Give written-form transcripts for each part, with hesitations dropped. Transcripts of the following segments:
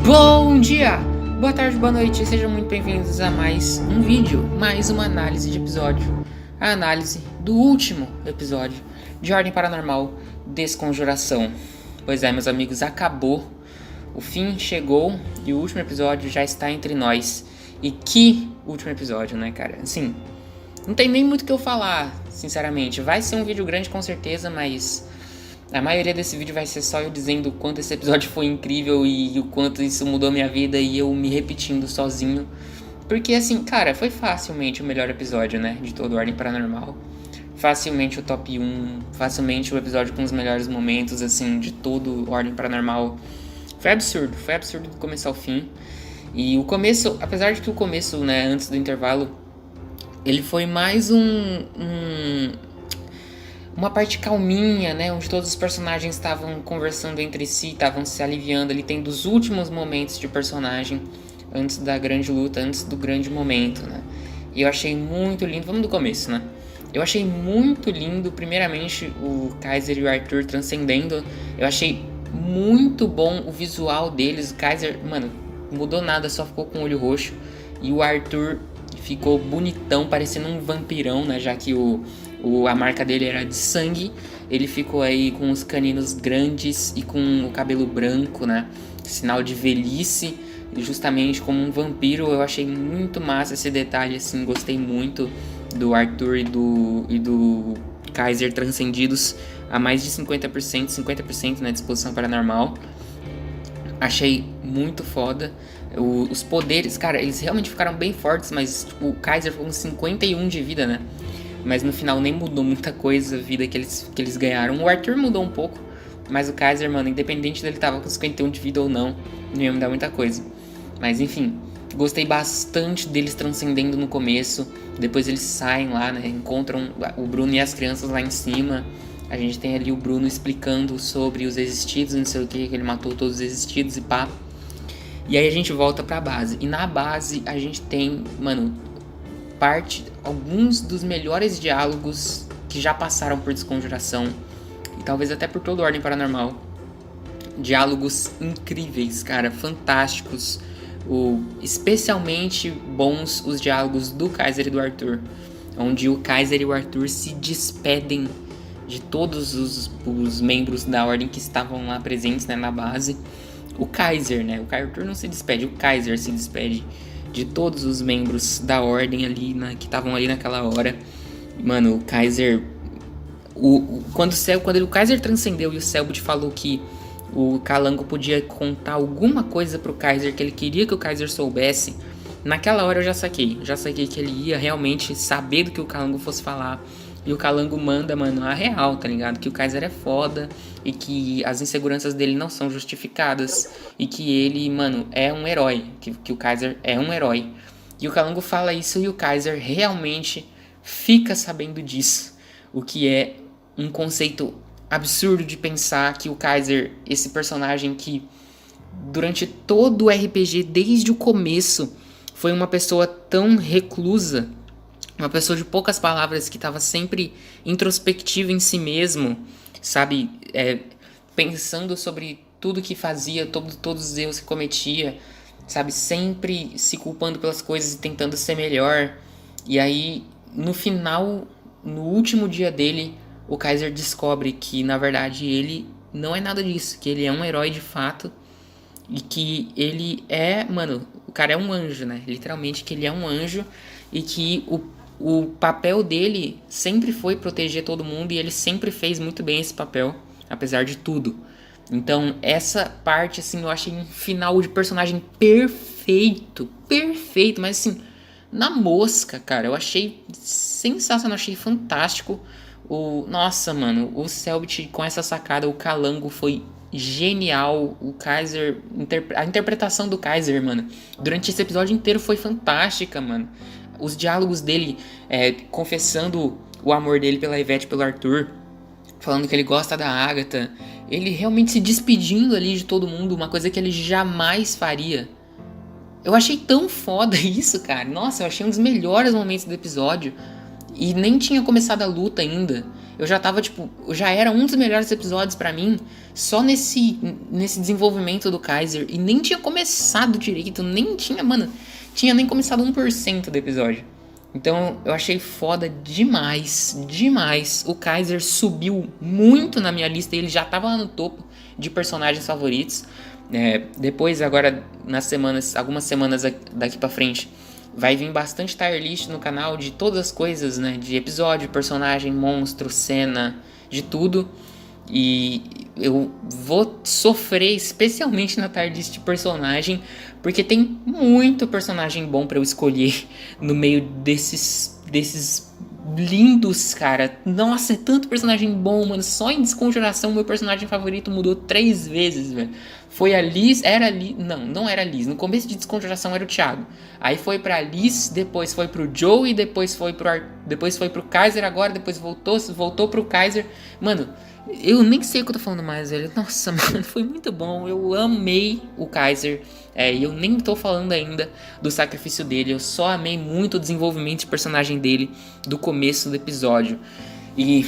Bom dia, boa tarde, boa noite, sejam muito bem-vindos a mais um vídeo, mais uma análise de episódio. A análise do último episódio de Ordem Paranormal Desconjuração. Pois é, meus amigos, acabou, o fim chegou e o último episódio já está entre nós. E que último episódio, né, cara? Assim, não tem nem muito o que eu falar, sinceramente. Vai ser um vídeo grande com certeza, mas a maioria desse vídeo vai ser só eu dizendo o quanto esse episódio foi incrível e o quanto isso mudou minha vida e eu me repetindo sozinho. Porque assim, cara, foi facilmente o melhor episódio, né, de todo Ordem Paranormal. Facilmente o top 1, facilmente o episódio com os melhores momentos, assim, de todo Ordem Paranormal. Foi absurdo do começo ao fim. E o começo, apesar de que o começo, né, antes do intervalo, ele foi mais uma parte calminha, né, onde todos os personagens estavam conversando entre si, estavam se aliviando ali, tendo os últimos momentos de personagem antes da grande luta, antes do grande momento, né. E eu achei muito lindo, vamos do começo, né. Eu achei muito lindo, primeiramente, o Kaiser e o Arthur transcendendo. Eu achei muito bom o visual deles. O Kaiser, mano, mudou nada, só ficou com o olho roxo. E o Arthur ficou bonitão, parecendo um vampirão, né? Já que a marca dele era de sangue. Ele ficou aí com os caninos grandes e com o cabelo branco, né? Sinal de velhice, justamente como um vampiro. Eu achei muito massa esse detalhe, assim, gostei muito do Arthur e do Kaiser transcendidos a mais de 50% na disposição paranormal. Achei muito foda. Os poderes, cara, eles realmente ficaram bem fortes, mas tipo, o Kaiser ficou com 51 de vida, né? Mas no final nem mudou muita coisa a vida que eles ganharam. O Arthur mudou um pouco, mas o Kaiser, mano, independente dele tava com 51 de vida ou não ia mudar muita coisa. Mas enfim, gostei bastante deles transcendendo no começo. Depois eles saem lá, né? Encontram o Bruno e as crianças lá em cima. A gente tem ali o Bruno explicando sobre os existidos, não sei o que ele matou todos os existidos e pá. E aí a gente volta pra base. E na base a gente tem, mano, alguns dos melhores diálogos que já passaram por Desconjuração. E talvez até por toda Ordem Paranormal. Diálogos incríveis, cara, fantásticos. Especialmente bons os diálogos do Kaiser e do Arthur, onde o Kaiser e o Arthur se despedem de todos os membros da ordem que estavam lá presentes, né, na base. O Kaiser, né, o Arthur não se despede, o Kaiser se despede de todos os membros da ordem ali, que estavam ali naquela hora. Mano, o Kaiser, quando o Kaiser transcendeu e o Selbit falou que o Calango podia contar alguma coisa pro Kaiser que ele queria que o Kaiser soubesse, naquela hora eu já saquei que ele ia realmente saber do que o Calango fosse falar. E o Calango manda, mano, a real, tá ligado? Que o Kaiser é foda e que as inseguranças dele não são justificadas e que ele, mano, é um herói, que o Kaiser é um herói. E o Calango fala isso e o Kaiser realmente fica sabendo disso, o que é um conceito absurdo de pensar que o Kaiser, esse personagem que durante todo o RPG, desde o começo, foi uma pessoa tão reclusa, uma pessoa de poucas palavras que estava sempre introspectiva em si mesmo, sabe, pensando sobre tudo que fazia, todos os erros que cometia, sabe, sempre se culpando pelas coisas e tentando ser melhor. E aí, no final, no último dia dele, o Kaiser descobre que, na verdade, ele não é nada disso, que ele é um herói de fato e que ele é, mano, o cara é um anjo, né? Literalmente que ele é um anjo e que o papel dele sempre foi proteger todo mundo e ele sempre fez muito bem esse papel, apesar de tudo. Então, essa parte, assim, eu achei um final de personagem perfeito, mas assim, na mosca, cara, eu achei sensacional, achei fantástico. Nossa, mano, o Selbit com essa sacada, o Calango foi genial. O Kaiser, a interpretação do Kaiser, mano, durante esse episódio inteiro foi fantástica, mano. Os diálogos dele, confessando o amor dele pela Ivete e pelo Arthur, falando que ele gosta da Agatha, ele realmente se despedindo ali de todo mundo, uma coisa que ele jamais faria. Eu achei tão foda isso, cara. Nossa, eu achei um dos melhores momentos do episódio. E nem tinha começado a luta ainda. eu já tava, tipo, já era um dos melhores episódios pra mim, só nesse desenvolvimento do Kaiser, e nem tinha começado direito, nem tinha, mano, tinha nem começado 1% do episódio. Então eu achei foda demais, demais. O Kaiser subiu muito na minha lista, ele já tava lá no topo de personagens favoritos. Depois, agora, algumas semanas daqui pra frente, vai vir bastante tier list no canal de todas as coisas, né? De episódio, personagem, monstro, cena, de tudo. E eu vou sofrer especialmente na tier list de personagem, porque tem muito personagem bom pra eu escolher no meio desses lindos, cara. Nossa, é tanto personagem bom, mano. Só em Desconjuração, meu personagem favorito mudou 3 vezes, velho. Foi a Liz, era a Liz. Não era a Liz. No começo de Desconjuração era o Thiago. Aí foi pra Liz, depois foi pro Joey, depois foi pro Kaiser agora, depois voltou pro Kaiser. Mano, eu nem sei o que eu tô falando mais, velho. Nossa, mano, foi muito bom. Eu amei o Kaiser. E eu nem tô falando ainda do sacrifício dele. Eu só amei muito o desenvolvimento de personagem dele do começo do episódio. E,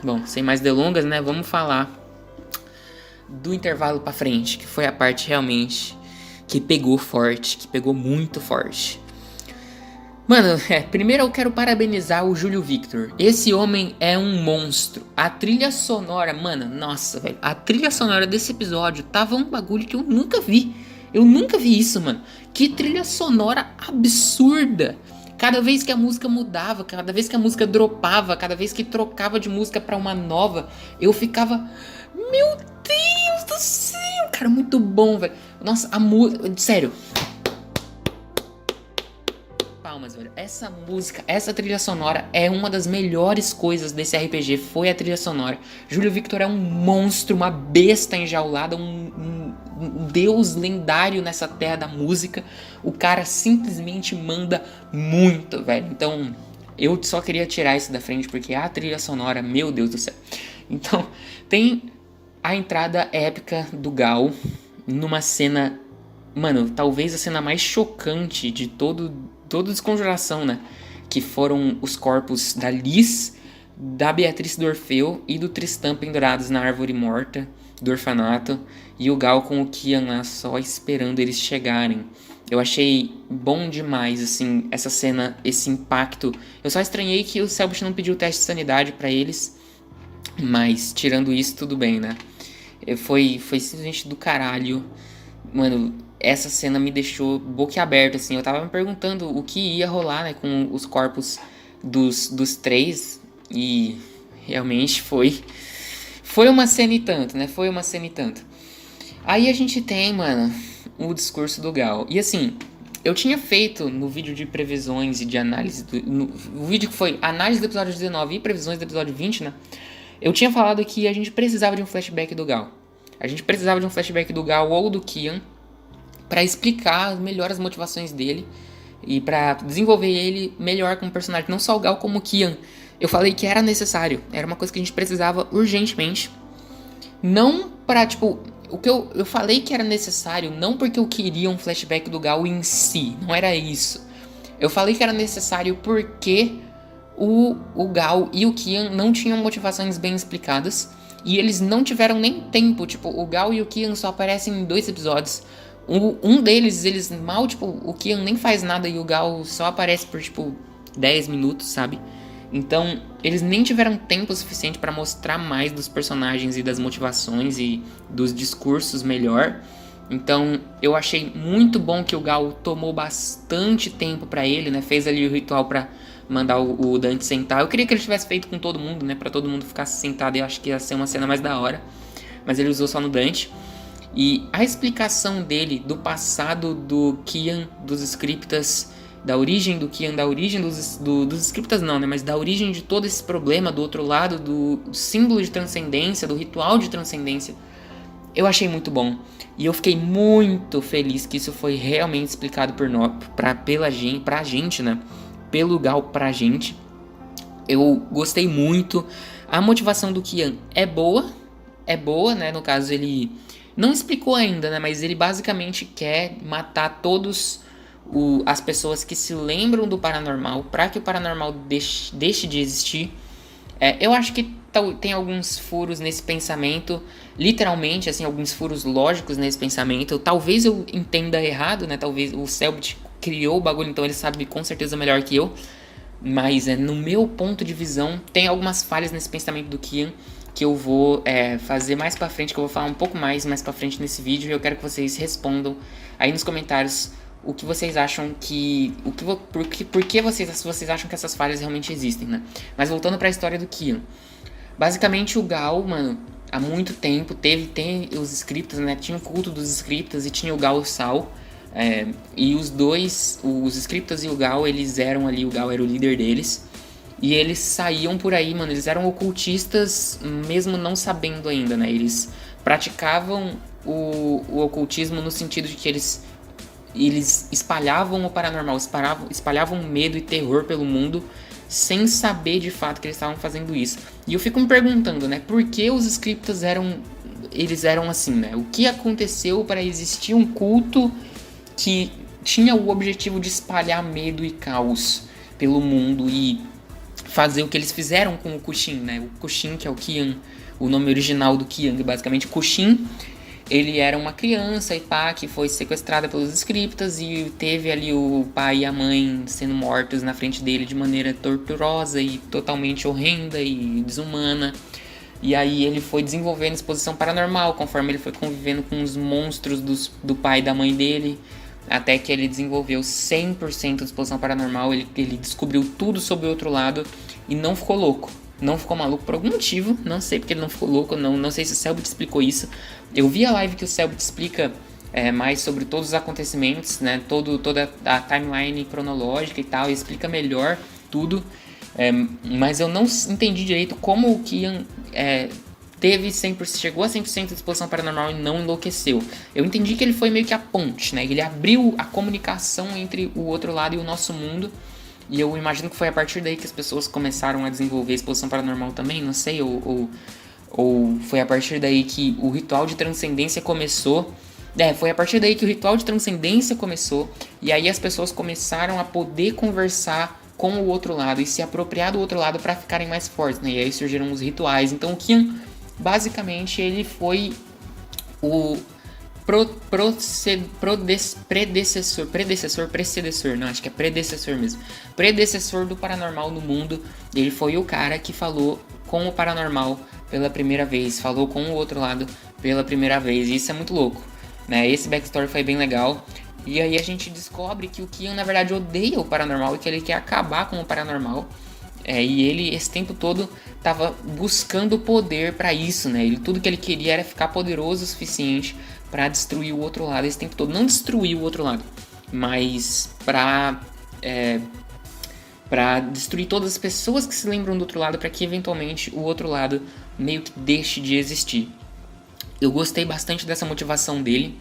bom, sem mais delongas, né? Vamos falar do intervalo pra frente, que foi a parte realmente que pegou forte, que pegou muito forte. Mano, primeiro eu quero parabenizar o Júlio Victor. Esse homem é um monstro. A trilha sonora, mano, nossa, velho. A trilha sonora desse episódio tava um bagulho que eu nunca vi. Eu nunca vi isso, mano. Que trilha sonora absurda. Cada vez que a música mudava, cada vez que a música dropava, cada vez que trocava de música pra uma nova, eu ficava... Meu Deus do céu, cara, muito bom, velho. Nossa, a música... Sério. Palmas, velho. Essa música, essa trilha sonora é uma das melhores coisas desse RPG. Foi a trilha sonora. Júlio Victor é um monstro, uma besta enjaulada, um deus lendário nessa terra da música. O cara simplesmente manda muito, velho. Então, eu só queria tirar isso da frente porque a trilha sonora, meu Deus do céu. Então, tem a entrada épica do Gal numa cena, mano, talvez a cena mais chocante de toda Desconjuração, né? Que foram os corpos da Liz, da Beatriz do Orfeu e do Tristan pendurados na árvore morta do orfanato, e o Gal com o Kian lá só esperando eles chegarem. Eu achei bom demais, assim, essa cena, esse impacto. Eu só estranhei que o Selbit não pediu o teste de sanidade pra eles, mas tirando isso, tudo bem, né? Foi simplesmente do caralho. Mano, essa cena me deixou boquiaberto, assim. Eu tava me perguntando o que ia rolar, né, com os corpos dos 3. E realmente foi uma cena e tanto, né? Foi uma cena e tanto. Aí a gente tem, mano, o discurso do Gal. E assim, eu tinha feito no vídeo de previsões e de análise... o vídeo que foi análise do episódio 19 e previsões do episódio 20, né? Eu tinha falado que a gente precisava de um flashback do Gal. A gente precisava de um flashback do Gal ou do Kian pra explicar melhor as motivações dele e pra desenvolver ele melhor como personagem. Não só o Gal, como o Kian. Eu falei que era necessário. Era uma coisa que a gente precisava urgentemente. Não pra, tipo... O que eu falei que era necessário não porque eu queria um flashback do Gal em si. Não era isso. Eu falei que era necessário porque o Gal e o Kian não tinham motivações bem explicadas. E eles não tiveram nem tempo. Tipo, o Gal e o Kian só aparecem em 2 episódios. Um deles, eles mal, tipo, o Kian nem faz nada e o Gal só aparece por, tipo, 10 minutos, sabe? Então, eles nem tiveram tempo suficiente pra mostrar mais dos personagens e das motivações e dos discursos melhor. Então, eu achei muito bom que o Gal tomou bastante tempo pra ele, né? Fez ali o ritual pra mandar o Dante sentar. Eu queria que ele tivesse feito com todo mundo, né? Pra todo mundo ficar sentado, e eu acho que ia ser uma cena mais da hora. Mas ele usou só no Dante. E a explicação dele do passado do Kian, dos scriptas, da origem do Kian, da origem dos scriptas não, né? Mas da origem de todo esse problema do outro lado, do símbolo de transcendência, do ritual de transcendência, eu achei muito bom. E eu fiquei muito feliz que isso foi realmente explicado pra gente, né? Pelo Gal pra gente. Eu gostei muito. A motivação do Kian é boa, né? No caso, ele não explicou ainda, né? Mas ele basicamente quer matar todos as pessoas que se lembram do paranormal, para que o paranormal deixe de existir. Eu acho que tem alguns furos nesse pensamento, literalmente, assim, alguns furos lógicos nesse pensamento. Talvez eu entenda errado, né? Talvez o Selbit criou o bagulho, então ele sabe com certeza melhor que eu. Mas no meu ponto de visão, tem algumas falhas nesse pensamento do Kian que eu vou fazer mais pra frente, que eu vou falar um pouco mais pra frente nesse vídeo. E eu quero que vocês respondam aí nos comentários o que vocês acham que... Por que vocês acham que essas falhas realmente existem, né? Mas voltando pra história do Kian. Basicamente o Gal, mano, há muito tempo tem os scriptas, né? Tinha o culto dos scriptas e tinha o Gal Sal. E os dois, os scriptas e o Gal, eles eram ali, o Gal era o líder deles. E eles saíam por aí, mano, eles eram ocultistas mesmo não sabendo ainda, né? Eles praticavam o ocultismo no sentido de que eles espalhavam o paranormal, espalhavam medo e terror pelo mundo sem saber de fato que eles estavam fazendo isso. E eu fico me perguntando, né? Por que os scriptas eram assim, né? O que aconteceu para existir um culto que tinha o objetivo de espalhar medo e caos pelo mundo e fazer o que eles fizeram com o Kushin, né? O Kushin, que é o Kian, o nome original do Kian, basicamente Kushin, ele era uma criança e pá, que foi sequestrada pelos scriptas e teve ali o pai e a mãe sendo mortos na frente dele de maneira torturosa e totalmente horrenda e desumana. E aí ele foi desenvolvendo exposição paranormal conforme ele foi convivendo com os monstros do pai e da mãe dele, até que ele desenvolveu 100% de exposição paranormal. Ele descobriu tudo sobre o outro lado e não ficou louco. Não ficou maluco por algum motivo, não sei porque ele não ficou louco, não sei se o Selbit explicou isso. Eu vi a live que o Selbit explica mais sobre todos os acontecimentos, né, toda a timeline cronológica e tal, e explica melhor tudo. Mas eu não entendi direito como o Kian chegou a 100% de exposição paranormal e não enlouqueceu. Eu entendi que ele foi meio que a ponte, né? Ele abriu a comunicação entre o outro lado e o nosso mundo. E eu imagino que foi a partir daí que as pessoas começaram a desenvolver a exposição paranormal também, não sei, ou foi a partir daí que o ritual de transcendência começou. Foi a partir daí que o ritual de transcendência começou, e aí as pessoas começaram a poder conversar com o outro lado e se apropriar do outro lado para ficarem mais fortes, né? E aí surgiram os rituais. Então o Kian, basicamente, ele foi o predecessor do paranormal no mundo. Ele foi o cara que falou com o paranormal pela primeira vez, falou com o outro lado pela primeira vez, e isso é muito louco, né? Esse backstory foi bem legal. E aí a gente descobre que o Kian na verdade odeia o paranormal e que ele quer acabar com o paranormal. E ele esse tempo todo tava buscando poder pra isso, né? Tudo que ele queria era ficar poderoso o suficiente pra destruir o outro lado esse tempo todo. Não destruir o outro lado, mas pra destruir todas as pessoas que se lembram do outro lado, pra que eventualmente o outro lado meio que deixe de existir. Eu gostei bastante dessa motivação dele.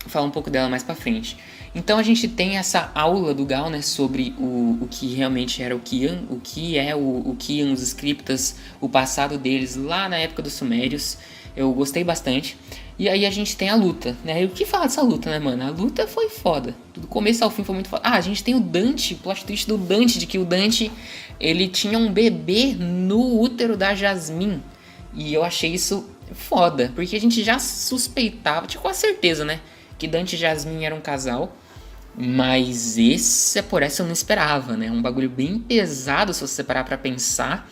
Vou falar um pouco dela mais pra frente. Então a gente tem essa aula do Gal, né, sobre o que realmente era o Kian, o que é o Kian, os scriptas, o passado deles lá na época dos Sumérios. Eu gostei bastante. E aí a gente tem a luta, né? E o que falar dessa luta, né, mano? A luta foi foda. Do começo ao fim foi muito foda. A gente tem o Dante, o plot twist do Dante, de que o Dante, ele tinha um bebê no útero da Jasmine. E eu achei isso foda, porque a gente já suspeitava, tinha quase certeza, né, que Dante e Jasmine eram um casal. Mas por essa eu não esperava, né? Um bagulho bem pesado se você parar pra pensar.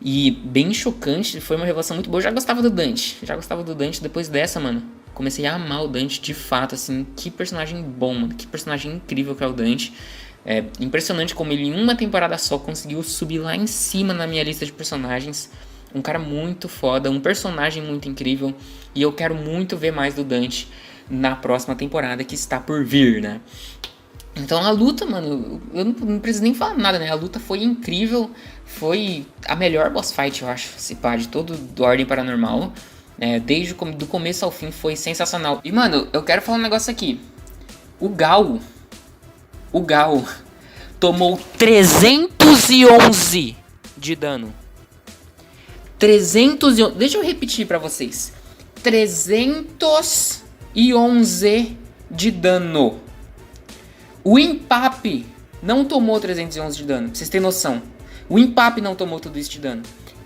E bem chocante, foi uma revelação muito boa. Eu já gostava do Dante, depois dessa, mano. Comecei a amar o Dante de fato, assim. Que personagem bom, mano. Que personagem incrível que é o Dante. Impressionante como ele em uma temporada só conseguiu subir lá em cima na minha lista de personagens. Um cara muito foda, um personagem muito incrível. E eu quero muito ver mais do Dante na próxima temporada que está por vir, né? Então a luta, mano, eu não preciso nem falar nada, né? A luta foi incrível, foi a melhor boss fight, eu acho, se pá, de todo do Ordem Paranormal. Desde do começo ao fim foi sensacional. E, mano, eu quero falar um negócio aqui. O Gal tomou 311 de dano. 311, deixa eu repetir pra vocês. 311 de dano. O Impape não tomou 311 de dano, pra vocês terem noção. O Impape não tomou tudo isso de dano.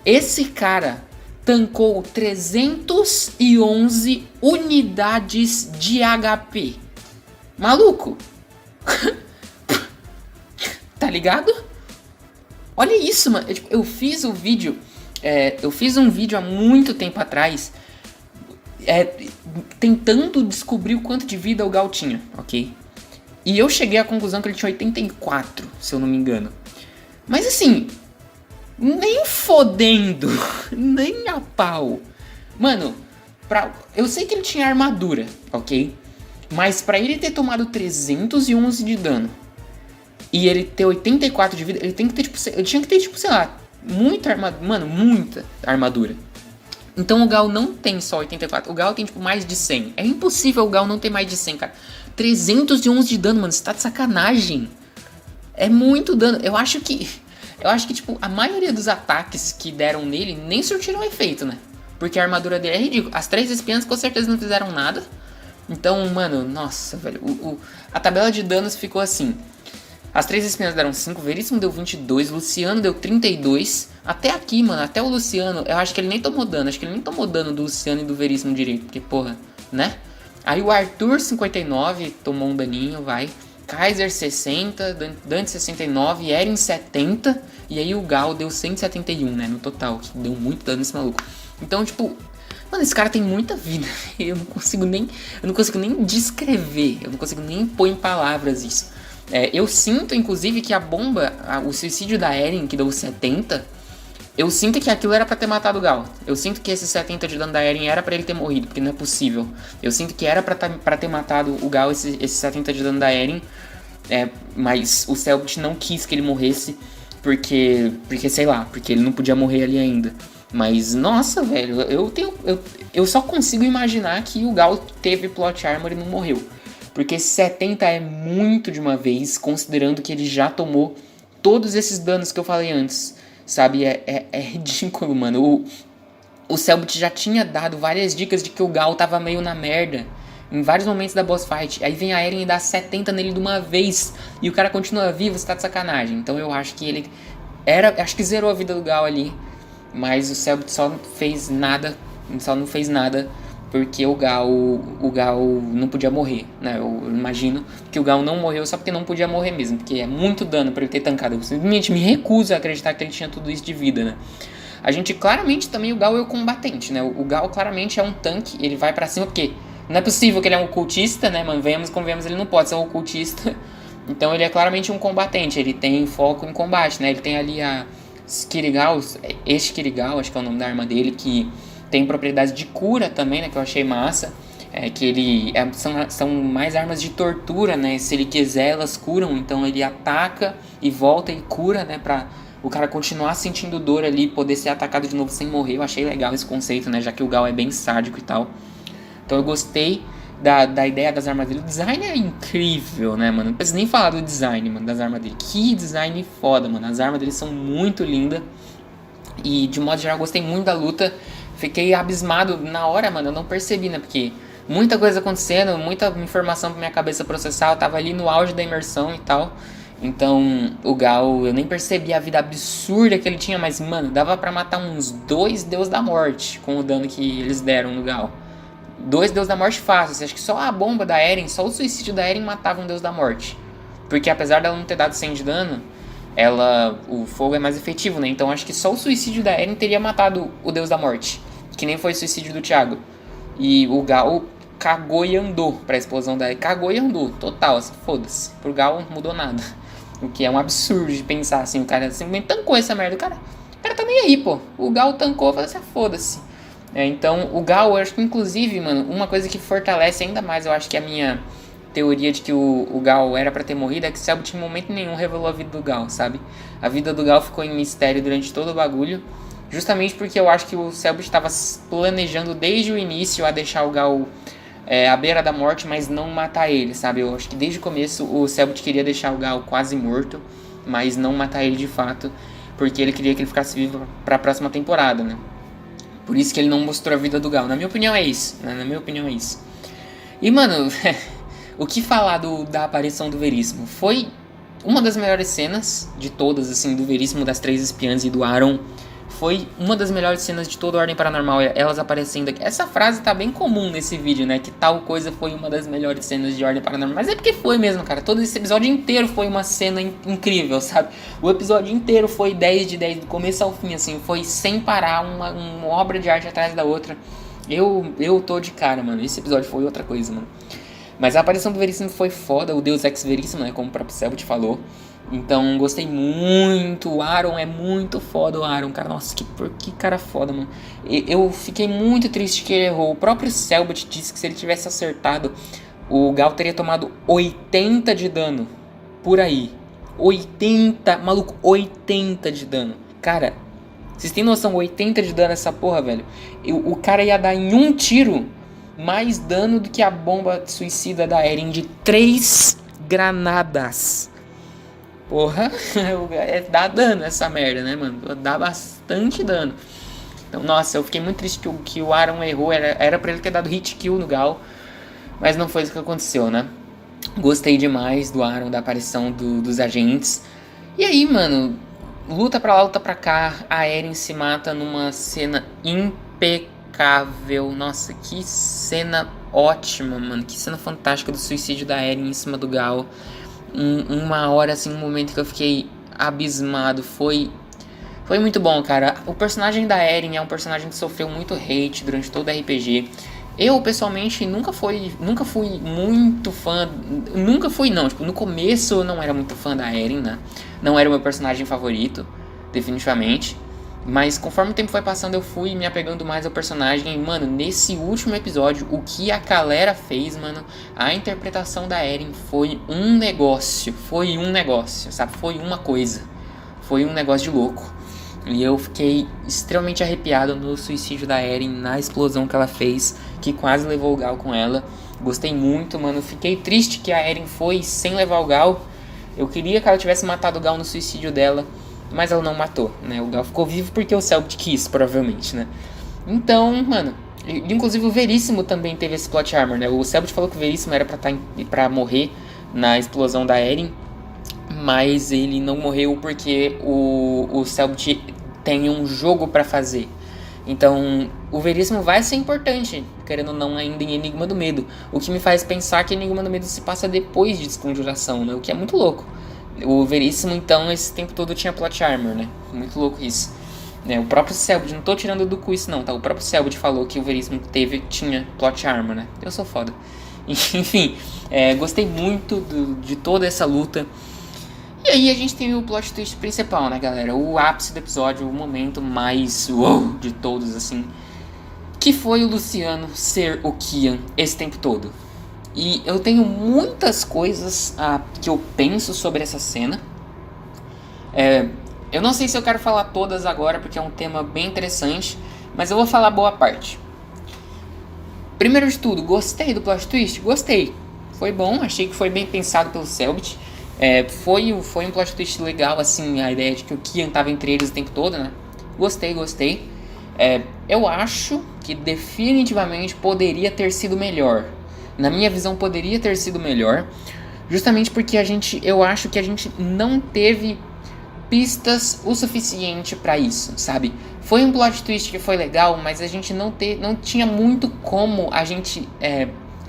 Esse cara tancou 311 unidades de HP. Maluco. Tá ligado? Olha isso, mano. Eu fiz um vídeo há muito tempo atrás, tentando descobrir o quanto de vida o Gal tinha, ok? E eu cheguei à conclusão que ele tinha 84, se eu não me engano. Mas assim, nem fodendo, nem a pau. Mano, eu sei que ele tinha armadura, ok? Mas pra ele ter tomado 311 de dano e ele ter 84 de vida, ele tinha que ter, tipo, sei lá, muita armadura. Mano, muita armadura. Então o Gal não tem só 84, o Gal tem, tipo, mais de 100. É impossível o Gal não ter mais de 100, cara. 311 de dano, mano, você tá de sacanagem. É muito dano. Eu acho que, tipo, a maioria dos ataques que deram nele nem surtiram efeito, né? Porque a armadura dele é ridícula. As 3 espiãs com certeza não fizeram nada. Então, mano, nossa, velho. A tabela de danos ficou assim. As 3 espiãs deram 5, Veríssimo deu 22, Luciano deu 32. Até aqui, mano, até o Luciano, eu acho que ele nem tomou dano. Acho que ele nem tomou dano do Luciano e do Veríssimo direito. Porque, porra, né? Aí o Arthur, 59, tomou um daninho, vai. Kaiser, 60, Dante, 69, Eren, 70. E aí o Gal deu 171, né, no total. Que deu muito dano nesse maluco. Então, tipo, mano, esse cara tem muita vida. Eu não consigo nem descrever. Eu não consigo nem pôr em palavras isso. Eu sinto, inclusive, que a bomba, o suicídio da Eren, que deu 70, eu sinto que aquilo era pra ter matado o Gal. Eu sinto que esse 70 de dano da Eren era pra ele ter morrido, porque não é possível. Eu sinto que era pra ter matado o Gal, esse 70 de dano da Eren. Mas o Cellbit não quis que ele morresse, porque sei lá, porque ele não podia morrer ali ainda. Mas, nossa, velho, eu só consigo imaginar que o Gal teve plot armor e não morreu. Porque 70 é muito de uma vez, considerando que ele já tomou todos esses danos que eu falei antes. Sabe, é ridículo, mano. O Cellbit já tinha dado várias dicas de que o Gal tava meio na merda em vários momentos da boss fight. Aí vem a Eren e dá 70 nele de uma vez e o cara continua vivo, você tá de sacanagem. Então eu acho que ele acho que zerou a vida do Gal ali. Mas o Cellbit só não fez nada porque o Gal não podia morrer, né? Eu imagino que o Gal não morreu só porque não podia morrer mesmo, porque é muito dano pra ele ter tancado. Eu simplesmente me recuso a acreditar que ele tinha tudo isso de vida, né? A gente claramente também, o Gal é o combatente, né? O Gal claramente é um tanque, ele vai pra cima porque não é possível que ele é um ocultista, né, mano? Convenhamos, ele não pode ser um ocultista. Então ele é claramente um combatente, ele tem foco em combate, né? Ele tem ali a Skirigal, acho que é o nome da arma dele, que tem propriedades de cura também, né, que eu achei massa. Que ele são mais armas de tortura, né? Se ele quiser, elas curam. Então ele ataca e volta e cura, né? Pra o cara continuar sentindo dor ali, poder ser atacado de novo sem morrer. Eu achei legal esse conceito, né? Já que o Gal é bem sádico e tal. Então eu gostei da ideia das armas dele. O design é incrível, né, mano? Não preciso nem falar do design, mano, das armas dele. Que design foda, mano. As armas dele são muito lindas. E de modo geral, eu gostei muito da luta. Fiquei abismado na hora, mano. Eu não percebi, né? Porque muita coisa acontecendo, muita informação pra minha cabeça processar. Eu tava ali no auge da imersão e tal. Então, o Gal, eu nem percebi a vida absurda que ele tinha. Mas, mano, dava pra matar uns 2 Deus da Morte com o dano que eles deram no Gal. 2 Deus da Morte fáceis. Acho que só a bomba da Eren, só o suicídio da Eren matava um Deus da Morte. Porque apesar dela não ter dado 100 de dano, o fogo é mais efetivo, né? Então acho que só o suicídio da Eren teria matado o Deus da Morte. Que nem foi o suicídio do Thiago. E o Gal cagou e andou pra explosão da Eren. Cagou e andou, total, assim, foda-se. Pro Gal não mudou nada. O que é um absurdo de pensar, assim. O cara simplesmente tancou essa merda. O cara tá nem aí, pô. O Gal tancou, falou assim, foda-se. Então, o Gal, eu acho que inclusive, mano, uma coisa que fortalece ainda mais, eu acho que a minha teoria de que o Gal era pra ter morrido é que o Cellbit em momento nenhum revelou a vida do Gal, sabe? A vida do Gal ficou em mistério durante todo o bagulho, justamente porque eu acho que o Cellbit estava planejando desde o início a deixar o Gal à beira da morte, mas não matar ele, sabe? Eu acho que desde o começo o Cellbit queria deixar o Gal quase morto, mas não matar ele de fato, porque ele queria que ele ficasse vivo pra próxima temporada, né? Por isso que ele não mostrou a vida do Gal. Na minha opinião é isso. Né? Na minha opinião é isso. E, mano, o que falar da aparição do Veríssimo? Foi uma das melhores cenas de todas, assim, do Veríssimo, das 3 espiãs e do Aaron. foi uma das melhores cenas de toda a Ordem Paranormal, elas aparecendo aqui. Essa frase tá bem comum nesse vídeo, né? Que tal coisa foi uma das melhores cenas de Ordem Paranormal. Mas é porque foi mesmo, cara. Todo esse episódio inteiro foi uma cena incrível, sabe? O episódio inteiro foi 10 de 10, do começo ao fim, assim. Foi sem parar, uma obra de arte atrás da outra. Eu tô de cara, mano. Esse episódio foi outra coisa, mano. Mas a aparição do Veríssimo foi foda. O Deus Ex Veríssimo, né? Como o próprio Selbit falou. Então, gostei muito. O Aaron é muito foda, o Aaron, cara. Nossa, que cara foda, mano. Eu fiquei muito triste que ele errou. O próprio Selbit disse que se ele tivesse acertado, o Gal teria tomado 80 de dano. Por aí. 80, maluco, 80 de dano. Cara, vocês têm noção, 80 de dano essa porra, velho? O cara ia dar em um tiro mais dano do que a bomba suicida da Eren de 3 granadas. Porra, dá dano essa merda, né, mano? Dá bastante dano. Então, nossa, eu fiquei muito triste que o Aaron errou. Era pra ele ter dado hit kill no Gal, mas não foi isso que aconteceu, né? Gostei demais do Aaron, da aparição dos agentes. E aí, mano, luta pra lá, luta pra cá. A Eren se mata numa cena impecável. Nossa, que cena ótima, mano. Que cena fantástica do suicídio da Eren em cima do Gal. Uma hora, assim, um momento que eu fiquei abismado. Foi muito bom, cara. O personagem da Eren é um personagem que sofreu muito hate durante todo o RPG. Eu, pessoalmente, nunca fui muito fã. Nunca fui, não. Tipo, no começo eu não era muito fã da Eren, né? Não era o meu personagem favorito, definitivamente. Mas conforme o tempo foi passando, eu fui me apegando mais ao personagem. E, mano, nesse último episódio, o que a galera fez, mano, a interpretação da Eren foi um negócio. Sabe? Foi uma coisa. Foi um negócio de louco. E eu fiquei extremamente arrepiado no suicídio da Eren, na explosão que ela fez, que quase levou o Gal com ela. Gostei muito, mano. Fiquei triste que a Eren foi sem levar o Gal. Eu queria que ela tivesse matado o Gal no suicídio dela, mas ela não matou, né? O Gal ficou vivo porque o Selbit quis, provavelmente, né? Então, mano... Inclusive o Veríssimo também teve esse plot armor, né? O Selbit falou que o Veríssimo era pra morrer na explosão da Eren, mas ele não morreu porque o Selbit tem um jogo pra fazer. Então, o Veríssimo vai ser importante, querendo ou não, ainda em Enigma do Medo. O que me faz pensar que Enigma do Medo se passa depois de Desconjuração, né? O que é muito louco. O Veríssimo, então, esse tempo todo tinha plot armor, né? Muito louco isso. O próprio Selbit, não tô tirando do cu isso não, tá? O próprio Selbit falou que o Veríssimo tinha plot armor, né? Eu sou foda. Enfim, gostei muito de toda essa luta. E aí a gente tem o plot twist principal, né, galera? O ápice do episódio, o momento mais uou de todos, assim. Que foi o Luciano ser o Kian esse tempo todo. E eu tenho muitas coisas que eu penso sobre essa cena. Eu não sei se eu quero falar todas agora, porque é um tema bem interessante, mas eu vou falar boa parte. Primeiro de tudo, gostei do plot twist? Gostei. Foi bom, achei que foi bem pensado pelo Selbit. Foi um plot twist legal, assim, a ideia de que o Kian tava entre eles o tempo todo, né? Gostei. Eu acho que definitivamente poderia ter sido melhor. Na minha visão, poderia ter sido melhor. Justamente porque eu acho que a gente não teve pistas o suficiente pra isso, sabe? Foi um plot twist que foi legal, mas a gente não tinha muito como a gente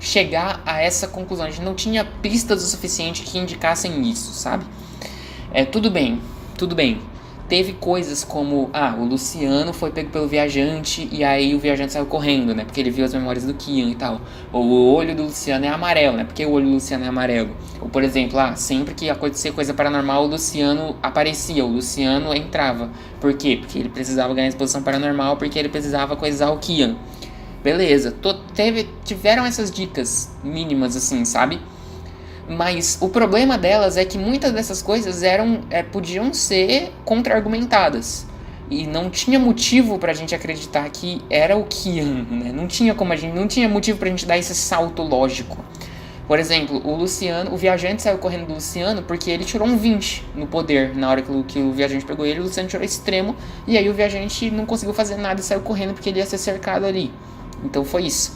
chegar a essa conclusão. A gente não tinha pistas o suficiente que indicassem isso, sabe? Tudo bem. Teve coisas como, o Luciano foi pego pelo viajante e aí o viajante saiu correndo, né? Porque ele viu as memórias do Kian e tal. Ou o olho do Luciano é amarelo, né? Porque o olho do Luciano é amarelo. Ou, por exemplo, sempre que acontecia coisa paranormal, o Luciano aparecia, o Luciano entrava. Por quê? Porque ele precisava ganhar exposição paranormal, porque ele precisava coisar o Kian. Beleza, tiveram essas dicas mínimas, assim, sabe? Mas o problema delas é que muitas dessas coisas podiam ser contra-argumentadas. E não tinha motivo pra gente acreditar que era o Kian, né? Não tinha motivo pra gente dar esse salto lógico. Por exemplo, o viajante saiu correndo do Luciano porque ele tirou um 20 no poder. Na hora que o viajante pegou ele, o Luciano tirou extremo. E aí o viajante não conseguiu fazer nada e saiu correndo porque ele ia ser cercado ali. Então foi isso.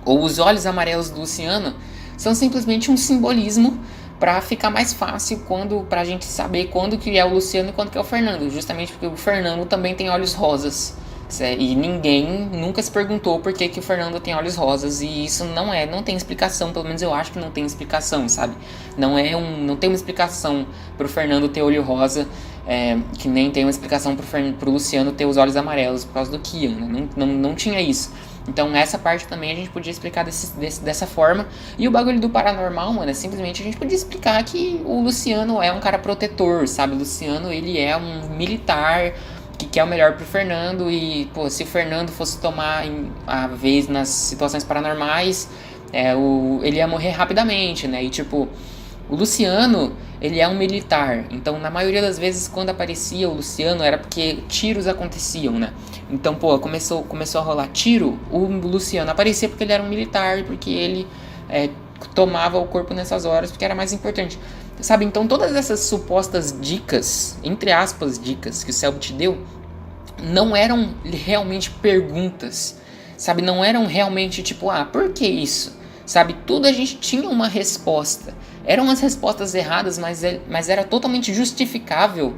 Ou os olhos amarelos do Luciano são simplesmente um simbolismo pra ficar mais fácil pra gente saber quando que é o Luciano e quando que é o Fernando, justamente porque o Fernando também tem olhos rosas. E ninguém nunca se perguntou por que o Fernando tem olhos rosas, e isso não tem explicação, pelo menos eu acho que não tem explicação, sabe? Não tem uma explicação pro Fernando ter olho rosa, que nem tem uma explicação pro Luciano ter os olhos amarelos por causa do Kian, né? Não tinha isso. Então essa parte também a gente podia explicar dessa forma. E o bagulho do paranormal, mano, simplesmente a gente podia explicar que o Luciano é um cara protetor, sabe? O Luciano, ele é um militar que quer o melhor pro Fernando, e, pô, se o Fernando fosse tomar a vez nas situações paranormais, ele ia morrer rapidamente, né? E, tipo, o Luciano, ele é um militar, então na maioria das vezes quando aparecia o Luciano era porque tiros aconteciam, né? Então, pô, começou a rolar tiro, o Luciano aparecia porque ele era um militar, porque ele tomava o corpo nessas horas, porque era mais importante. Sabe, então todas essas supostas dicas, entre aspas, dicas que o Selbit deu, não eram realmente perguntas, sabe? Não eram realmente tipo, por que isso? Sabe, tudo a gente tinha uma resposta. Eram umas respostas erradas, mas era totalmente justificável.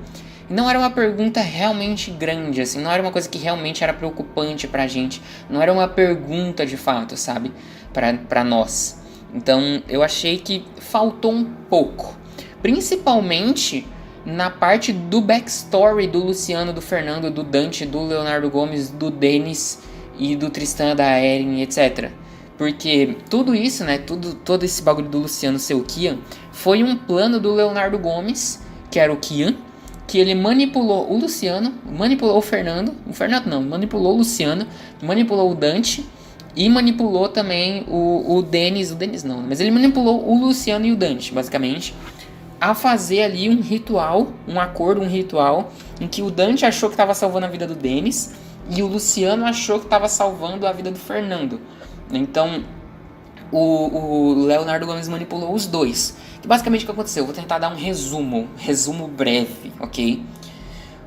Não era uma pergunta realmente grande, assim, não era uma coisa que realmente era preocupante pra gente. Não era uma pergunta de fato, sabe? Pra nós. Então, eu achei que faltou um pouco. Principalmente na parte do backstory do Luciano, do Fernando, do Dante, do Leonardo Gomes, do Denis e do Tristan, da Eren, etc. Porque tudo isso, né, todo esse bagulho do Luciano ser o Kian, foi um plano do Leonardo Gomes, que era o Kian, que ele manipulou o Luciano, manipulou o Fernando não, manipulou o Luciano, manipulou o Dante e manipulou também o Denis não, mas ele manipulou o Luciano e o Dante, basicamente, a fazer ali um ritual, um acordo, um ritual, em que o Dante achou que estava salvando a vida do Denis e o Luciano achou que estava salvando a vida do Fernando. Então, o Leonardo Gomes manipulou os dois. Que basicamente o que aconteceu? Eu vou tentar dar um resumo breve, ok?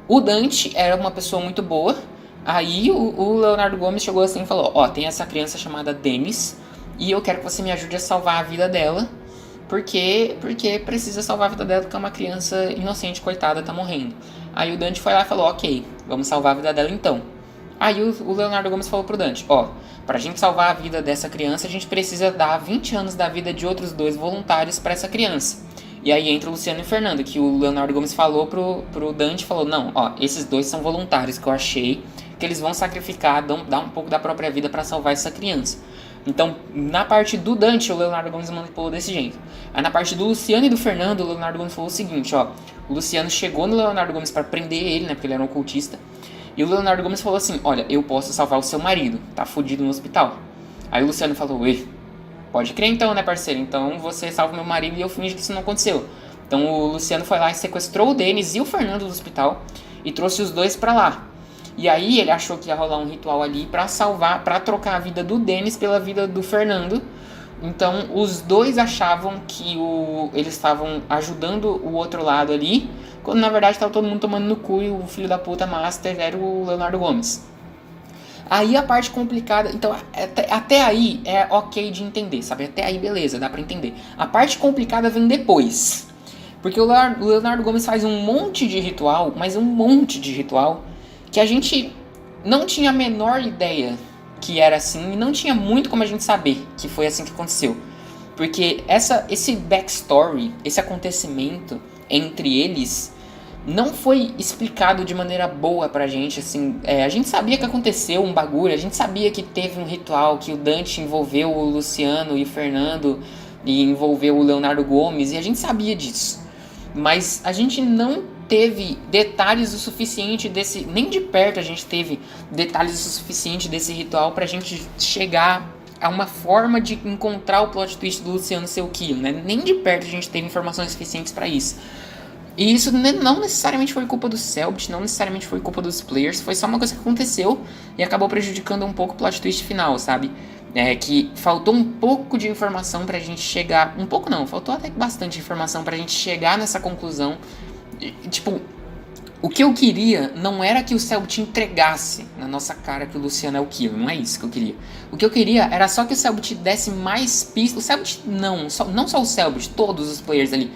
O Dante era uma pessoa muito boa. Aí o Leonardo Gomes chegou assim e falou: tem essa criança chamada Denis e eu quero que você me ajude a salvar a vida dela. Porque precisa salvar a vida dela, porque é uma criança inocente, coitada, tá morrendo. Aí o Dante foi lá e falou: ok, vamos salvar a vida dela então. Aí o Leonardo Gomes falou pro Dante: pra gente salvar a vida dessa criança, a gente precisa dar 20 anos da vida de outros 2 voluntários pra essa criança. E aí entra o Luciano e o Fernando, que o Leonardo Gomes falou pro Dante, falou: não, esses 2 são voluntários que eu achei, que eles vão sacrificar, dar um pouco da própria vida pra salvar essa criança. Então, na parte do Dante, o Leonardo Gomes manipulou desse jeito. Aí na parte do Luciano e do Fernando, o Leonardo Gomes falou o seguinte, o Luciano chegou no Leonardo Gomes pra prender ele, né, porque ele era um ocultista. E o Leonardo Gomes falou assim: olha, eu posso salvar o seu marido, tá fudido no hospital. Aí o Luciano falou: pode crer então, né, parceiro? Então você salva meu marido e eu finjo que isso não aconteceu. Então o Luciano foi lá e sequestrou o Denis e o Fernando do hospital e trouxe os 2 pra lá. E aí ele achou que ia rolar um ritual ali pra salvar, pra trocar a vida do Denis pela vida do Fernando. Então os 2 achavam que eles estavam ajudando o outro lado ali, quando na verdade estava todo mundo tomando no cu e o filho da puta master era o Leonardo Gomes. Aí a parte complicada, então até aí é ok de entender, sabe? Até aí beleza, dá pra entender. A parte complicada vem depois. Porque o Leonardo Gomes faz um monte de ritual, mas um monte de ritual, que a gente não tinha a menor ideia que era assim, e não tinha muito como a gente saber que foi assim que aconteceu. Porque esse backstory, esse acontecimento entre eles, não foi explicado de maneira boa pra gente, assim. A gente sabia que aconteceu um bagulho, a gente sabia que teve um ritual, que o Dante envolveu o Luciano e o Fernando, e envolveu o Leonardo Gomes, e a gente sabia disso. Mas a gente não teve detalhes o suficiente desse... Nem de perto a gente teve detalhes o suficiente desse ritual pra gente chegar a uma forma de encontrar o plot twist do Luciano ser o Kian, né? Nem de perto a gente teve informações suficientes pra isso. E isso não necessariamente foi culpa do Selbit, não necessariamente foi culpa dos players, foi só uma coisa que aconteceu e acabou prejudicando um pouco o plot twist final, sabe? Que faltou um pouco de informação pra gente chegar... Um pouco não, faltou até bastante informação pra gente chegar nessa conclusão. Tipo, O que eu queria não era que o Cellbit entregasse na nossa cara que o Luciano é o Kill, não é isso que eu queria. O que eu queria era só que o Cellbit desse mais pistas, o Cellbit não só o Cellbit, todos os players ali,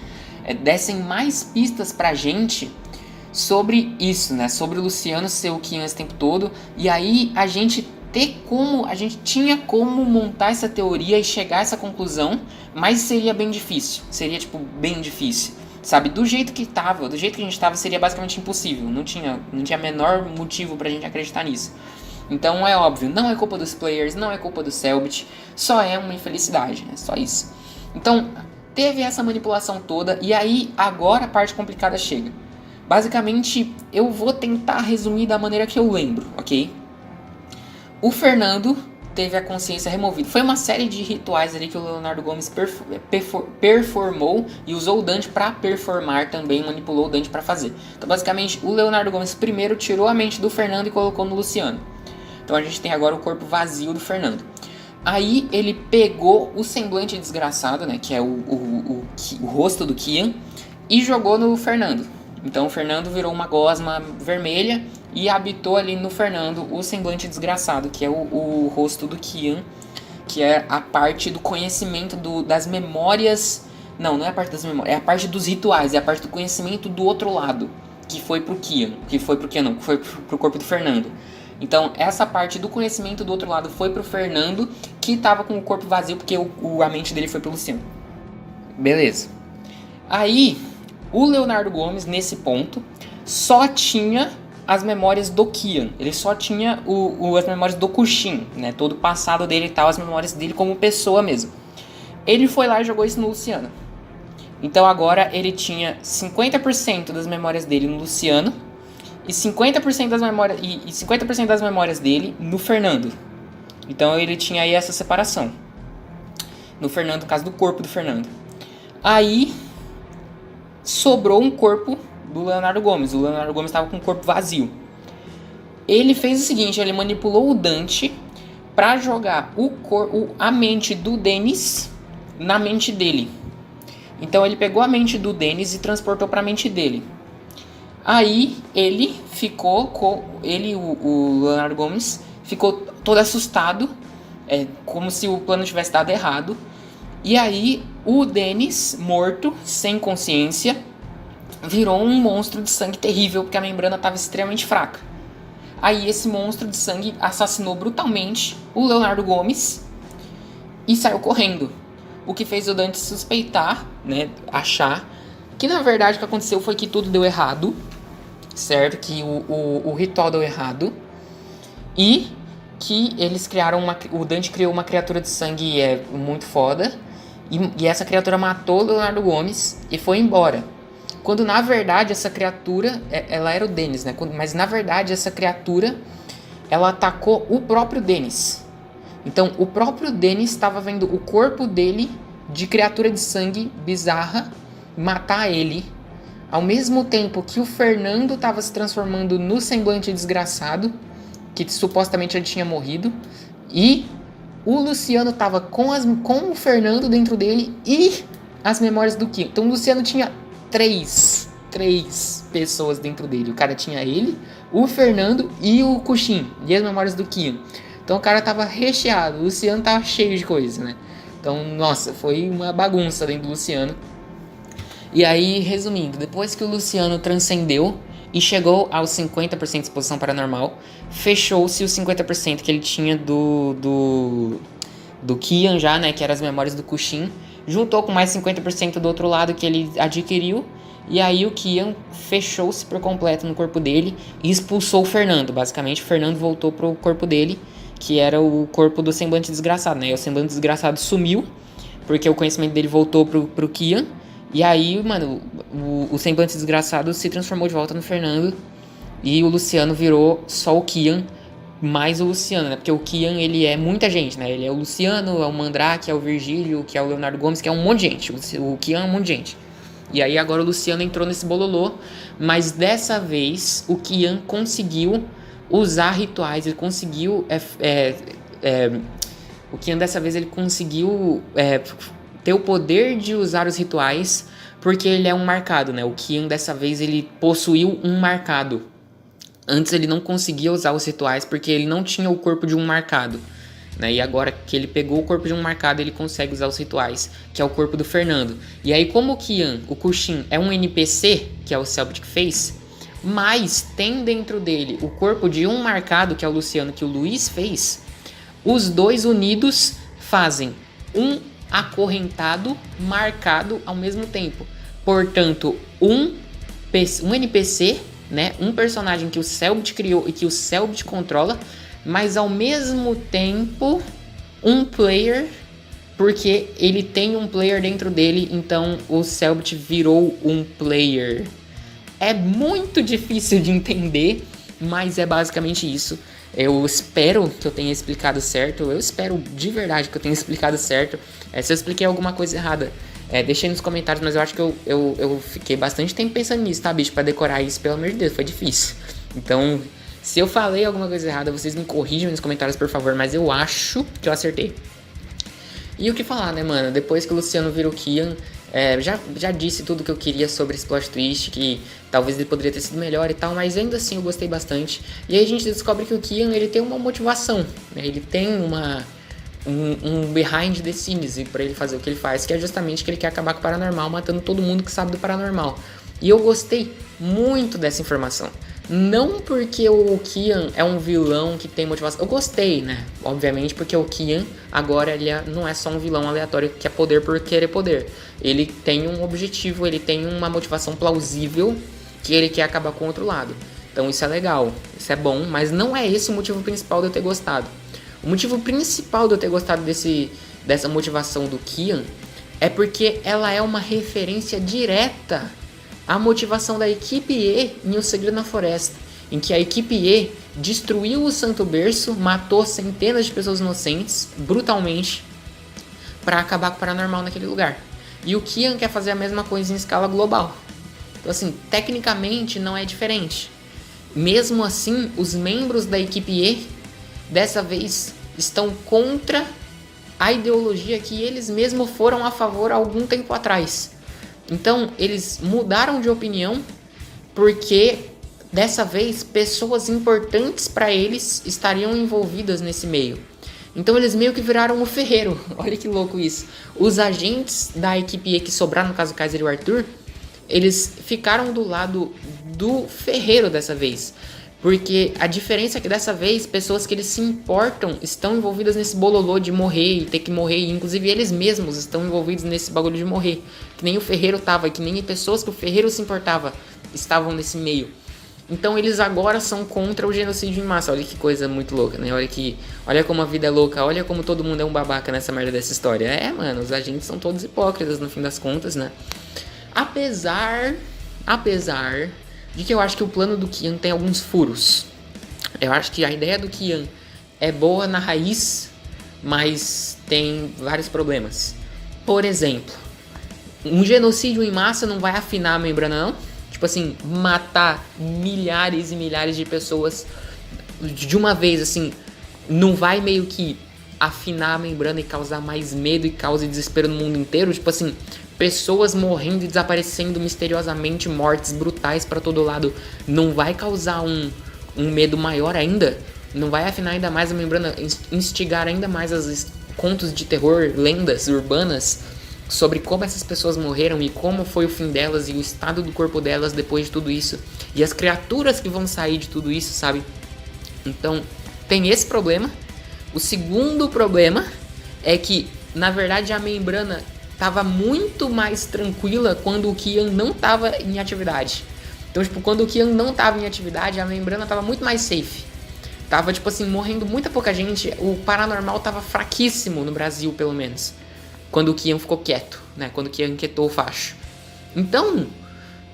dessem mais pistas pra gente sobre isso, né, sobre o Luciano ser o Kill esse tempo todo, e aí a gente tinha como montar essa teoria e chegar a essa conclusão, mas seria bem difícil, bem difícil. Sabe, do jeito que a gente tava, seria basicamente impossível. Não tinha menor motivo pra gente acreditar nisso. Então é óbvio, não é culpa dos players, não é culpa do Cellbit, só é uma infelicidade, né? Só isso. Então, teve essa manipulação toda, e aí agora a parte complicada chega. Basicamente, eu vou tentar resumir da maneira que eu lembro, ok? O Fernando teve a consciência removida. Foi uma série de rituais ali que o Leonardo Gomes performou e usou o Dante para performar também, manipulou o Dante para fazer. Então, basicamente, o Leonardo Gomes primeiro tirou a mente do Fernando e colocou no Luciano. Então, a gente tem agora o corpo vazio do Fernando. Aí, ele pegou o semblante desgraçado, né, que é o rosto do Kian, e jogou no Fernando. Então, o Fernando virou uma gosma vermelha e habitou ali no Fernando o semblante desgraçado, que é o rosto do Kian, que é a parte do conhecimento das memórias. Não é a parte das memórias, é a parte dos rituais, é a parte do conhecimento do outro lado, que foi pro Kian, que foi pro corpo do Fernando. Então, essa parte do conhecimento do outro lado foi pro Fernando, que tava com o corpo vazio, porque a mente dele foi pro Luciano. Beleza. Aí, o Leonardo Gomes, nesse ponto, só tinha as memórias do Kian. Ele só tinha as memórias do Kushin, né? Todo o passado dele e tal, as memórias dele como pessoa mesmo. Ele foi lá e jogou isso no Luciano. Então agora ele tinha 50% das memórias dele no Luciano e 50% das memórias dele no Fernando. Então ele tinha aí essa separação. No Fernando, no caso do corpo do Fernando. Aí sobrou um corpo do Leonardo Gomes. O Leonardo Gomes estava com o corpo vazio. Ele fez o seguinte, ele manipulou o Dante para jogar a mente do Denis na mente dele. Então ele pegou a mente do Denis e transportou para a mente dele. Aí ele ficou o Leonardo Gomes ficou todo assustado, como se o plano tivesse dado errado. E aí o Denis, morto, sem consciência, virou um monstro de sangue terrível, porque a membrana estava extremamente fraca. Aí esse monstro de sangue assassinou brutalmente o Leonardo Gomes e saiu correndo. O que fez o Dante suspeitar, né, achar que na verdade o que aconteceu foi que tudo deu errado, certo? Que o ritual deu errado e que eles criaram o Dante criou uma criatura de sangue muito foda e essa criatura matou o Leonardo Gomes e foi embora. Quando na verdade essa criatura, ela era o Denis, né? Mas na verdade essa criatura, ela atacou o próprio Denis. Então o próprio Denis estava vendo o corpo dele, de criatura de sangue bizarra, matar ele. Ao mesmo tempo que o Fernando estava se transformando no semblante desgraçado, que supostamente ele tinha morrido. E o Luciano estava com o Fernando dentro dele e as memórias do Kian. Então o Luciano tinha três pessoas dentro dele. O cara tinha ele, o Fernando e o Kushin. E as memórias do Kian. Então o cara tava recheado. O Luciano tava cheio de coisa, né? Então, nossa, foi uma bagunça dentro do Luciano. E aí, resumindo, depois que o Luciano transcendeu e chegou aos 50% de exposição paranormal, fechou-se os 50% que ele tinha do Kian já, né? Que eram as memórias do Kushin. Juntou com mais 50% do outro lado que ele adquiriu. E aí o Kian fechou-se por completo no corpo dele e expulsou o Fernando. Basicamente, o Fernando voltou pro corpo dele, que era o corpo do semblante desgraçado, né? E o semblante desgraçado sumiu, porque o conhecimento dele voltou pro Kian. E aí, mano, o semblante desgraçado se transformou de volta no Fernando. E o Luciano virou só o Kian, mais o Luciano, né? Porque o Kian, ele é muita gente, né? Ele é o Luciano, é o Mandrake, é o Virgílio, que é o Leonardo Gomes, que é um monte de gente. O Kian é um monte de gente. E aí agora o Luciano entrou nesse bololô, mas dessa vez o Kian conseguiu usar rituais, ele conseguiu... o Kian dessa vez ele conseguiu ter o poder de usar os rituais, porque ele é um marcado, né? O Kian dessa vez ele possuiu um marcado. Antes ele não conseguia usar os rituais porque ele não tinha o corpo de um marcado, né? E agora que ele pegou o corpo de um marcado, ele consegue usar os rituais, que é o corpo do Fernando. E aí, como o Kian, o Kushin, é um NPC, que é o Cellbit que fez, mas tem dentro dele o corpo de um marcado, que é o Luciano, que o Luiz fez, os dois unidos fazem um acorrentado marcado ao mesmo tempo. Portanto, um NPC, né, um personagem que o Cellbit criou e que o Cellbit controla, mas ao mesmo tempo um player, porque ele tem um player dentro dele, então o Cellbit virou um player. É muito difícil de entender, mas é basicamente isso. Eu espero que eu tenha explicado certo. Eu espero de verdade que eu tenha explicado certo. Se eu expliquei alguma coisa errada, deixei nos comentários, mas eu acho que eu fiquei bastante tempo pensando nisso, tá, bicho? Pra decorar isso, pelo amor de Deus, foi difícil. Então, se eu falei alguma coisa errada, vocês me corrijam nos comentários, por favor, mas eu acho que eu acertei. E o que falar, né, mano? Depois que o Luciano vira o Kian, já disse tudo que eu queria sobre esse plot twist, que talvez ele poderia ter sido melhor e tal, mas ainda assim eu gostei bastante. E aí a gente descobre que o Kian, ele tem uma motivação, né? Ele tem um behind the scenes pra ele fazer o que ele faz, que é justamente que ele quer acabar com o paranormal, matando todo mundo que sabe do paranormal. E eu gostei muito dessa informação. Não porque o Kian é um vilão que tem motivação. Eu gostei, né? Obviamente, porque o Kian agora ele não é só um vilão aleatório que quer poder por querer poder. Ele tem um objetivo, ele tem uma motivação plausível que ele quer acabar com o outro lado. Então isso é legal, isso é bom, mas não é esse o motivo principal de eu ter gostado. O motivo principal de eu ter gostado dessa motivação do Kian é porque ela é uma referência direta a motivação da equipe E em O Segredo na Floresta, em que a equipe E destruiu o Santo Berço, matou centenas de pessoas inocentes, brutalmente, para acabar com o paranormal naquele lugar. E o Kian quer fazer a mesma coisa em escala global. Então, assim, tecnicamente não é diferente. Mesmo assim, os membros da equipe E, dessa vez, estão contra a ideologia que eles mesmos foram a favor há algum tempo atrás. Então, eles mudaram de opinião porque, dessa vez, pessoas importantes para eles estariam envolvidas nesse meio. Então, eles meio que viraram o ferreiro. Olha que louco isso. Os agentes da equipe E que sobraram, no caso o Kaiser e o Arthur, eles ficaram do lado do ferreiro dessa vez. Porque a diferença é que dessa vez, pessoas que eles se importam estão envolvidas nesse bololô de morrer e ter que morrer. E inclusive eles mesmos estão envolvidos nesse bagulho de morrer. Que nem o ferreiro tava, que nem pessoas que o ferreiro se importava estavam nesse meio. Então eles agora são contra o genocídio em massa. Olha que coisa muito louca, né? Olha como a vida é louca, olha como todo mundo é um babaca nessa merda dessa história. Mano, os agentes são todos hipócritas no fim das contas, né? Apesar de que eu acho que o plano do Kian tem alguns furos. Eu acho que a ideia do Kian é boa na raiz, mas tem vários problemas. Por exemplo, um genocídio em massa não vai afinar a membrana, não? Tipo assim, matar milhares e milhares de pessoas de uma vez, assim, não vai meio que afinar a membrana e causar mais medo e cause desespero no mundo inteiro? Tipo assim, pessoas morrendo e desaparecendo misteriosamente, mortes brutais pra todo lado, não vai causar um medo maior ainda? Não vai afinar ainda mais a membrana, instigar ainda mais os contos de terror, lendas urbanas sobre como essas pessoas morreram e como foi o fim delas e o estado do corpo delas depois de tudo isso, e as criaturas que vão sair de tudo isso, sabe? Então, tem esse problema. O segundo problema é que, na verdade, a membrana estava muito mais tranquila quando o Kian não estava em atividade. Então, tipo, quando o Kian não estava em atividade, a membrana estava muito mais safe. Tava, tipo assim, morrendo muita pouca gente. O paranormal tava fraquíssimo no Brasil, pelo menos. Quando o Kian ficou quieto, né? Quando o Kian quietou o facho. Então,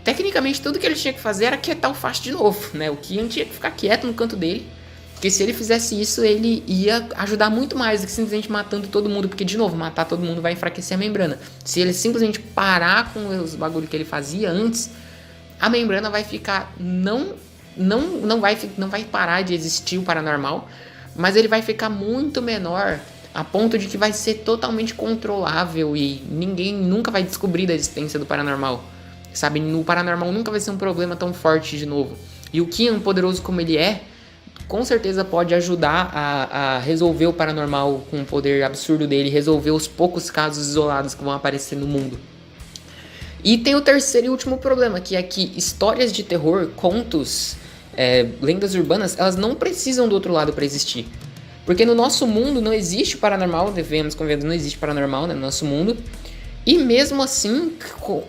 tecnicamente, tudo que ele tinha que fazer era quietar o facho de novo, né? O Kian tinha que ficar quieto no canto dele. Porque se ele fizesse isso, ele ia ajudar muito mais do que simplesmente matando todo mundo. Porque, de novo, matar todo mundo vai enfraquecer a membrana. Se ele simplesmente parar com os bagulho que ele fazia antes, a membrana vai ficar... Não vai parar de existir o paranormal, mas ele vai ficar muito menor a ponto de que vai ser totalmente controlável e ninguém nunca vai descobrir da existência do paranormal. Sabe, o paranormal nunca vai ser um problema tão forte de novo. E o Kian, poderoso como ele é, com certeza pode ajudar a resolver o paranormal com o poder absurdo dele, resolver os poucos casos isolados que vão aparecer no mundo. E tem o terceiro e último problema, que é que histórias de terror, contos, lendas urbanas, elas não precisam do outro lado para existir. Porque no nosso mundo não existe paranormal, devemos convencer, não existe paranormal, né, no nosso mundo. E mesmo assim,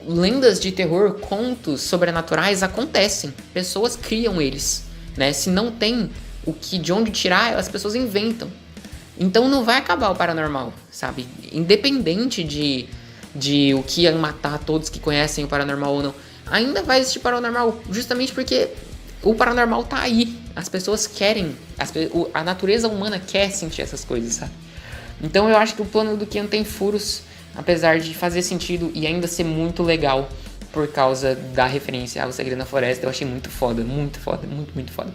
lendas de terror, contos sobrenaturais acontecem. Pessoas criam eles, né? Se não tem de onde tirar, as pessoas inventam. Então não vai acabar o paranormal, sabe? Independente de o que matar todos que conhecem o paranormal ou não, ainda vai existir paranormal, justamente porque o paranormal tá aí. As pessoas querem, a natureza humana quer sentir essas coisas, sabe? Então eu acho que o plano do Kian tem furos, apesar de fazer sentido e ainda ser muito legal por causa da referência ao Segredo na Floresta. Eu achei muito foda, muito foda.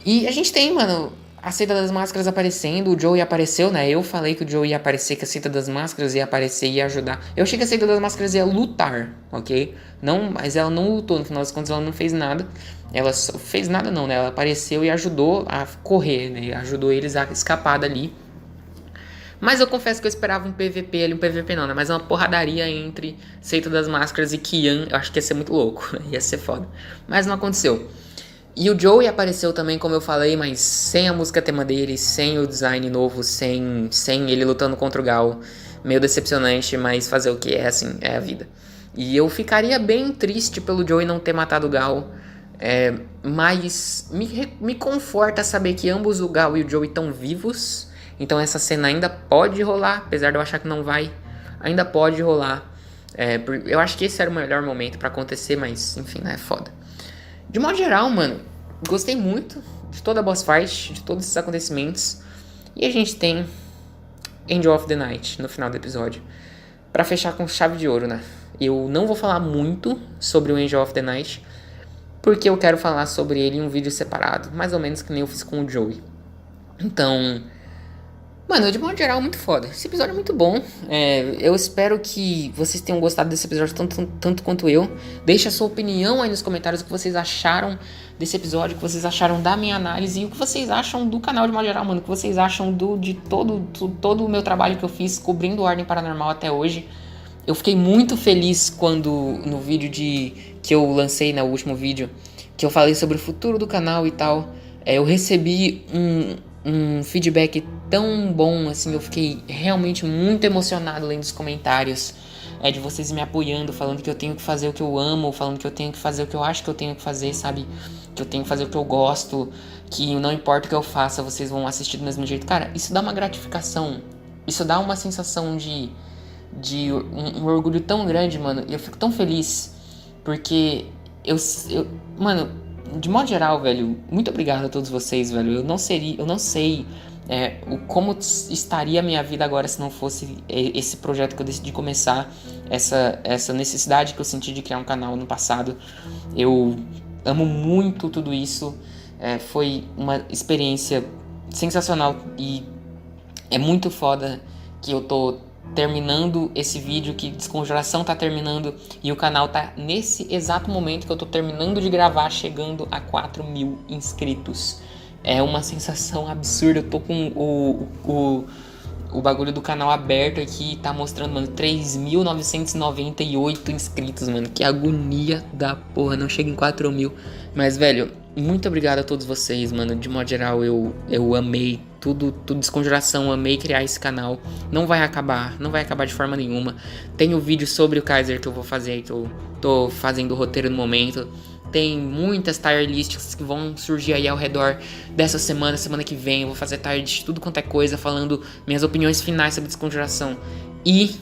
E a gente tem, mano, a Seita das Máscaras aparecendo, o Joey apareceu, né? Eu falei que o Joey ia aparecer, que a Seita das Máscaras ia aparecer e ia ajudar. Eu achei que a Seita das Máscaras ia lutar, ok? Não, mas ela não lutou, no final das contas ela não fez nada. Ela só fez nada não, né? Ela apareceu e ajudou a correr, né? Ajudou eles a escapar dali. Mas eu confesso que eu esperava um PVP ali, um PVP não, né? Mas uma porradaria entre Seita das Máscaras e Kian. Eu acho que ia ser muito louco, ia ser foda. Mas não aconteceu. E o Joey apareceu também, como eu falei, mas sem a música tema dele, sem o design novo, sem ele lutando contra o Gal. Meio decepcionante, mas fazer o que? É assim, é a vida. E eu ficaria bem triste pelo Joey não ter matado o Gal. Mas me conforta saber que ambos, o Gal e o Joey, estão vivos. Então essa cena ainda pode rolar, apesar de eu achar que não vai. Ainda pode rolar. Eu acho que esse era o melhor momento pra acontecer, mas enfim, né, é foda. De modo geral, mano, gostei muito de toda a boss fight, de todos esses acontecimentos. E a gente tem Angel of the Night no final do episódio, pra fechar com chave de ouro, né? Eu não vou falar muito sobre o Angel of the Night, porque eu quero falar sobre ele em um vídeo separado, mais ou menos que nem eu fiz com o Joey. Então, mano, de modo geral, muito foda. Esse episódio é muito bom. Eu espero que vocês tenham gostado desse episódio tanto quanto eu. Deixe a sua opinião aí nos comentários, o que vocês acharam desse episódio, o que vocês acharam da minha análise e o que vocês acham do canal de modo geral, mano. O que vocês acham de todo o meu trabalho que eu fiz cobrindo Ordem Paranormal até hoje. Eu fiquei muito feliz quando no vídeo que eu lancei, no último vídeo, que eu falei sobre o futuro do canal e tal. Eu recebi um feedback tão bom, assim, eu fiquei realmente muito emocionado lendo os comentários, de vocês me apoiando, falando que eu tenho que fazer o que eu amo, falando que eu tenho que fazer o que eu acho que eu tenho que fazer, sabe, que eu tenho que fazer o que eu gosto, que não importa o que eu faça, vocês vão assistir do mesmo jeito. Cara, isso dá uma gratificação, isso dá uma sensação de um orgulho tão grande, mano, e eu fico tão feliz, porque mano, de modo geral, velho, muito obrigado a todos vocês, velho. Eu não sei como estaria a minha vida agora se não fosse esse projeto que eu decidi começar, essa necessidade que eu senti de criar um canal no passado. Eu amo muito tudo isso. Foi uma experiência sensacional e é muito foda que eu tô terminando esse vídeo, que Desconjuração tá terminando e o canal tá nesse exato momento que eu tô terminando de gravar, chegando a 4.000 inscritos. É uma sensação absurda. Eu tô com o bagulho do canal aberto aqui, tá mostrando, mano, 3.998 inscritos, mano. Que agonia da porra, não chega em 4.000. Mas, velho, muito obrigado a todos vocês, mano. De modo geral, eu amei tudo Desconjuração, amei criar esse canal. Não vai acabar de forma nenhuma. Tem o vídeo sobre o Kaiser que eu vou fazer, que eu tô fazendo o roteiro no momento. Tem muitas tier lists que vão surgir aí ao redor dessa semana que vem. Eu vou fazer tier list de tudo quanto é coisa, falando minhas opiniões finais sobre Desconjuração. E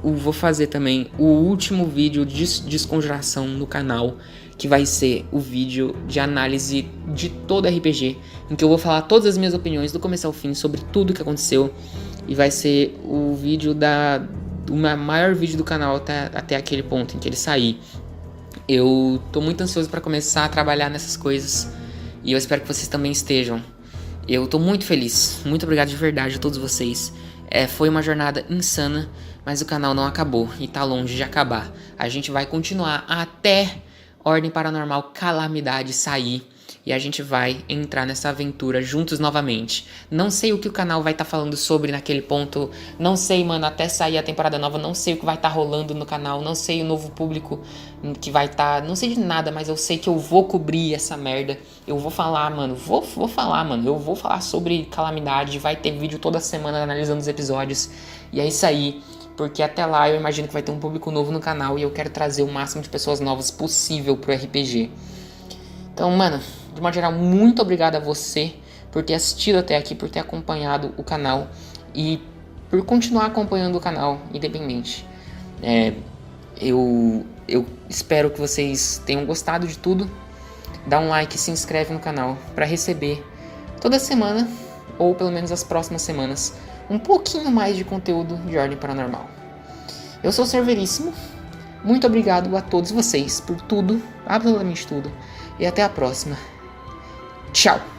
vou fazer também o último vídeo de Desconjuração no canal, que vai ser o vídeo de análise de todo RPG, em que eu vou falar todas as minhas opiniões do começo ao fim sobre tudo que aconteceu. E vai ser o vídeo o maior vídeo do canal até aquele ponto em que ele sair. Eu tô muito ansioso para começar a trabalhar nessas coisas e eu espero que vocês também estejam. Eu tô muito feliz. Muito obrigado de verdade a todos vocês. Foi uma jornada insana, mas o canal não acabou e tá longe de acabar. A gente vai continuar até Ordem Paranormal Calamidade sair e a gente vai entrar nessa aventura juntos novamente. Não sei o que o canal vai estar falando sobre naquele ponto. Não sei, mano, até sair a temporada nova. Não sei o que vai estar rolando no canal. Não sei o novo público que vai estar. Não sei de nada, mas eu sei que eu vou cobrir essa merda. Eu vou falar, mano. Vou falar, mano. Eu vou falar sobre Calamidade. Vai ter vídeo toda semana analisando os episódios. E é isso aí. Porque até lá eu imagino que vai ter um público novo no canal e eu quero trazer o máximo de pessoas novas possível pro RPG. Então, mano, de modo geral, muito obrigado a você por ter assistido até aqui, por ter acompanhado o canal e por continuar acompanhando o canal, independente. Eu espero que vocês tenham gostado de tudo. Dá um like e se inscreve no canal para receber toda semana, ou pelo menos as próximas semanas, um pouquinho mais de conteúdo de Ordem Paranormal. Eu sou o Cerveríssimo. Muito obrigado a todos vocês por tudo, absolutamente tudo. E até a próxima. Tchau!